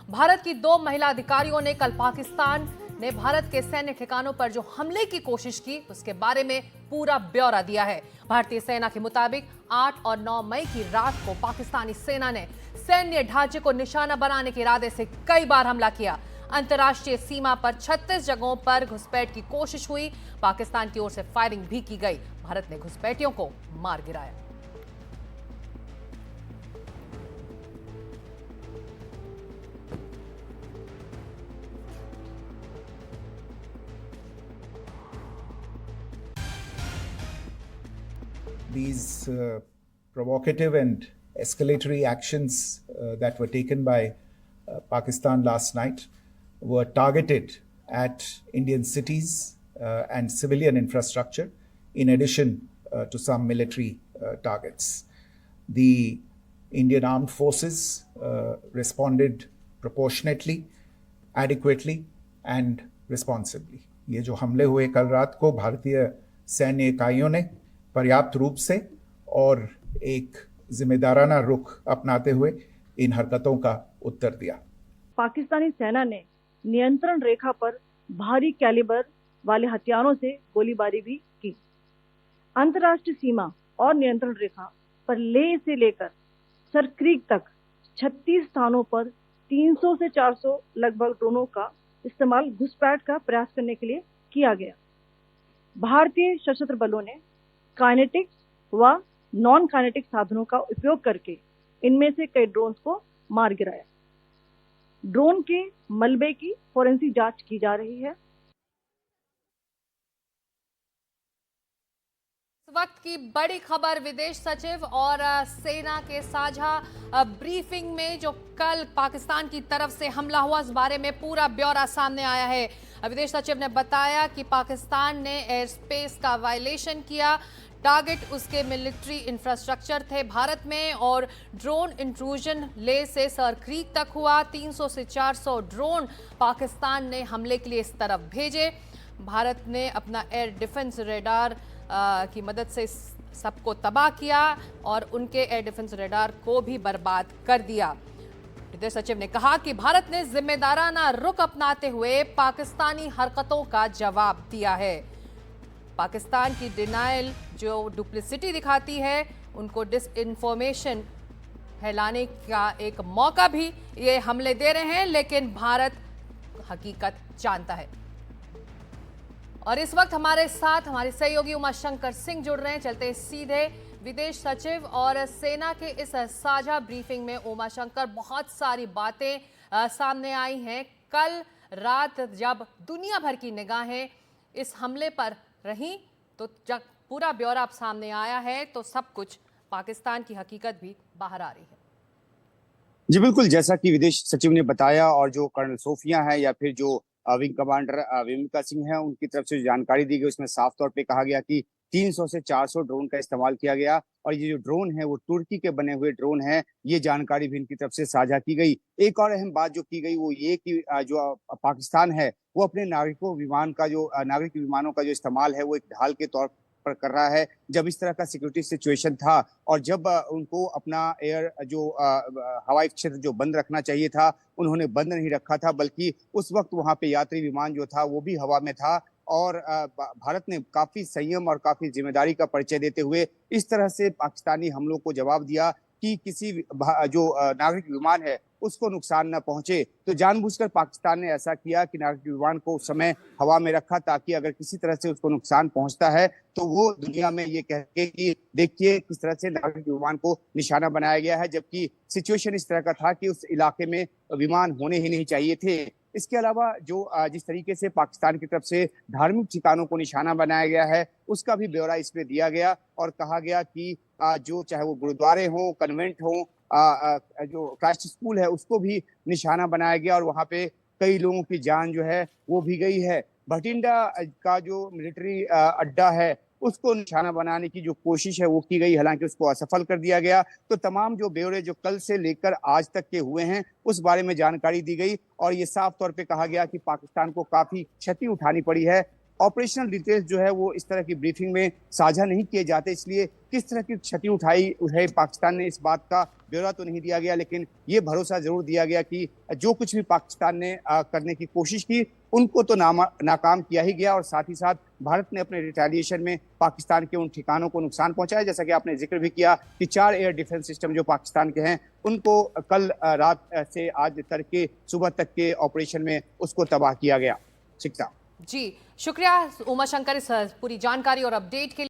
भारत की 2 महिला अधिकारियों ने कल पाकिस्तान ने भारत के सैन्य ठिकानों पर जो हमले की कोशिश की उसके बारे में पूरा ब्यौरा दिया है। भारतीय सेना के मुताबिक 8 और 9 मई की रात को पाकिस्तानी सेना ने सैन्य ढांचे को निशाना बनाने के इरादे से कई बार हमला किया। अंतर्राष्ट्रीय सीमा पर 36 जगहों पर घुसपैठ की कोशिश हुई। पाकिस्तान की ओर से फायरिंग भी की गई। भारत ने घुसपैठियों को मार गिराया। These provocative and escalatory actions that were taken by Pakistan last night were targeted at Indian cities and civilian infrastructure, in addition to some military targets. The Indian armed forces responded proportionately, adequately and responsibly. ये जो हमले हुए कल रात को भारतीय सैन्य इकाइयों ने पर्याप्त रूप से और एक जिम्मेदाराना रुख अपनाते हुए इन हरकतों का उत्तर दिया। पाकिस्तानी सेना ने नियंत्रण रेखा पर भारी कैलिबर वाले हथियारों से गोलीबारी भी की। अंतर्राष्ट्रीय सीमा और नियंत्रण रेखा पर लेह से लेकर सरक्रीक तक 36 स्थानों पर 300 से 400 लगभग ड्रोनों का इस्तेमाल घुसपैठ का प्रयास करने के लिए किया गया। भारतीय सशस्त्र बलों ने काइनेटिक व नॉन काइनेटिक साधनों का उपयोग करके इनमें से कई ड्रोन्स को मार गिराया। ड्रोन के मलबे की फोरेंसिक जांच की जा रही है। इस वक्त की बड़ी खबर विदेश सचिव और सेना के साझा ब्रीफिंग में जो कल पाकिस्तान की तरफ से हमला हुआ इस बारे में पूरा ब्यौरा सामने आया है। विदेश सचिव ने बताया कि पाकिस्तान ने एयर स्पेस का वायलेशन किया। टारगेट उसके मिलिट्री इंफ्रास्ट्रक्चर थे भारत में और ड्रोन इंट्रूजन ले से सरक्रीक तक हुआ। 300 से 400 ड्रोन पाकिस्तान ने हमले के लिए इस तरफ भेजे। भारत ने अपना एयर डिफेंस रेडार की मदद से सबको तबाह किया और उनके एयर डिफेंस रेडार को भी बर्बाद कर दिया। विदेश सचिव ने कहा कि भारत ने जिम्मेदाराना रुख अपनाते हुए पाकिस्तानी हरकतों का जवाब दिया है। पाकिस्तान की डिनायल जो डुप्लिसिटी दिखाती है, उनको डिसइंफॉर्मेशन फैलाने का एक मौका भी ये हमले दे रहे हैं, लेकिन भारत हकीकत जानता है। और इस वक्त हमारे साथ हमारे सहयोगी उमाशंकर सिंह जुड़ रहे हैं। चलते हैं सीधे विदेश सचिव और सेना के इस साझा ब्रीफिंग में। उमाशंकर, बहुत सारी बातें सामने आई हैं। कल रात जब दुनिया भर की निगाहें इस हमले पर रही तो जब पूरा ब्यौरा अब सामने आया है तो सब कुछ पाकिस्तान की हकीकत भी बाहर आ रही है। जी बिल्कुल, जैसा कि विदेश सचिव ने बताया और जो कर्नल सोफिया है या फिर जो विंग कमांडर विमिका सिंह है उनकी तरफ से जानकारी दी गई, उसमें साफ तौर पे कहा गया कि 300 से 400 ड्रोन का इस्तेमाल किया गया और ये जो ड्रोन है वो तुर्की के बने हुए ड्रोन है। ये जानकारी भी इनकी तरफ से साझा की गई। एक और अहम बात जो की गई वो ये कि जो पाकिस्तान है वो अपने नागरिक विमानों का जो इस्तेमाल है वो एक ढाल के तौर पर कर रहा है। जब इस तरह का सिक्योरिटी सिचुएशन था और जब उनको अपना एयर जो हवाई क्षेत्र जो बंद रखना चाहिए था उन्होंने बंद नहीं रखा था, बल्कि उस वक्त वहां पे यात्री विमान जो था वो भी हवा में था और भारत ने काफी संयम और काफी जिम्मेदारी का परिचय देते हुए इस तरह से पाकिस्तानी हमलों को जवाब दिया कि किसी जो नागरिक विमान है उसको नुकसान न पहुंचे। तो जानबूझकर पाकिस्तान ने ऐसा किया कि नागरिक विमान को उस समय हवा में रखा ताकि अगर किसी तरह से उसको नुकसान पहुंचता है तो वो दुनिया में ये कह के कि देखिए किस तरह से नागरिक विमान को निशाना बनाया गया है, जबकि सिचुएशन इस तरह का था कि उस इलाके में विमान होने ही नहीं चाहिए थे। इसके अलावा जो जिस तरीके से पाकिस्तान की तरफ से धार्मिक ठिकानों को निशाना बनाया गया है उसका भी ब्यौरा इसमें दिया गया और कहा गया कि जो चाहे वो गुरुद्वारे हों, कन्वेंट हों, जो क्राइस्ट स्कूल है उसको भी निशाना बनाया गया और वहां पे कई लोगों की जान जो है वो भी गई है। भटिंडा का जो मिलिट्री अड्डा है उसको निशाना बनाने की जो कोशिश है वो की गई, हालांकि उसको असफल कर दिया गया। तो तमाम जो ब्यौरे जो कल से लेकर आज तक के हुए हैं उस बारे में जानकारी दी गई और ये साफ तौर पे कहा गया कि पाकिस्तान को काफी क्षति उठानी पड़ी है। ऑपरेशनल डिटेल्स जो है वो इस तरह की ब्रीफिंग में साझा नहीं किए जाते, इसलिए किस तरह की क्षति उठाई पाकिस्तान ने इस बात का ब्यौरा तो नहीं दिया गया, लेकिन ये भरोसा जरूर दिया गया कि जो कुछ भी पाकिस्तान ने करने की कोशिश की उनको तो नाकाम किया ही गया, और साथ ही साथ भारत ने अपने रिटेलिएशन में पाकिस्तान के उन ठिकानों को नुकसान पहुंचाया। जैसा कि आपने जिक्र भी किया कि 4 एयर डिफेंस सिस्टम जो पाकिस्तान के हैं उनको कल रात से आज तड़के सुबह तक के ऑपरेशन में उसको तबाह किया गया। शिक्षा जी शुक्रिया उमा शंकर इस पूरी जानकारी और अपडेट के लिए।